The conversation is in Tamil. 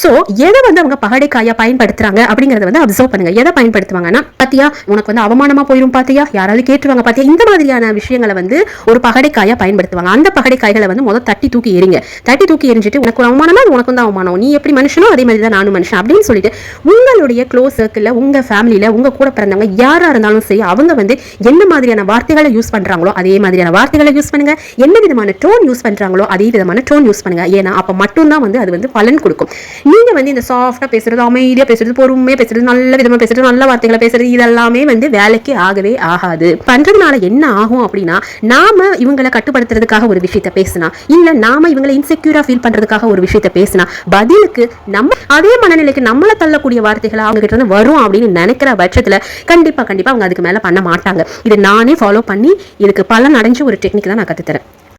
சோ எதை வந்து அவங்க பகடைக்காயா பயன்படுத்துறாங்க அப்படிங்கறத வந்து அப்சர்வ் பண்ணுங்க. எதை பயன்படுத்துவாங்கன்னா, பாத்தியா உனக்கு வந்து அவமானமா போயிரும், பாத்தியா யாராவது கேட்டுருவாங்க, பாத்தியா இந்த மாதிரியான விஷயங்களை வந்து ஒரு பகடைக்காயா பயன்படுத்துவாங்க. அந்த பகடைக்காய்களை வந்து முதல் தட்டி தூக்கி எறிங்க. தட்டி தூக்கி எரிஞ்சிட்டு உனக்கு ஒரு அவமானமா உனக்கு வந்து அவமானம், நீ எப்படி மனுஷனோ அதே மாதிரி தான் நானும் மனுஷன் அப்படின்னு சொல்லிட்டு உங்களுடைய க்ளோஸ் சர்க்கிள்ல உங்க ஃபேமிலியில உங்க கூட பிறந்தவங்க யாரா இருந்தாலும் சரி அவங்க வந்து என்ன மாதிரியான வார்த்தைகளை யூஸ் பண்றாங்களோ அதே மாதிரியான வார்த்தைகளை யூஸ் பண்ணுங்க. என்ன விதமான டோன் யூஸ் பண்றாங்களோ அதே விதமான டோன் யூஸ் பண்ணுங்க. ஏன்னா அப்ப மட்டும்தான் வந்து அது வந்து பலன் கொடுக்கும். நீங்க வந்து இந்த சாஃப்டா பேசுறது, அமைதியா பேசுறது, பொறுமையா பேசுறது, நல்ல விதமா பேசுறது, நல்ல வார்த்தைகளை பேசுறது இதெல்லாமே வந்து வேலைக்கு ஆகவே ஆகாது. பண்றதுனால என்ன ஆகும் அப்படின்னா, நாம இவங்களை கட்டுப்படுத்துறதுக்காக ஒரு விஷயத்தை பேசினா, இல்ல நாம இவங்களை இன்செக்யூரா ஃபீல் பண்றதுக்காக ஒரு விஷயத்தை பேசினா, பதிலுக்கு நம்ம அதே மனநிலைக்கு நம்மள தள்ளக்கூடிய வார்த்தைகளை அவங்க கிட்ட இருந்து வரும் அப்படின்னு நினைக்கிற பட்சத்துல கண்டிப்பா அவங்க அதுக்கு மேல பண்ண மாட்டாங்க. இதை நானே ஃபாலோ பண்ணி இதுக்கு பலன் அடைஞ்ச ஒரு டெக்னிக் தான் நான் கத்துத்தரேன்.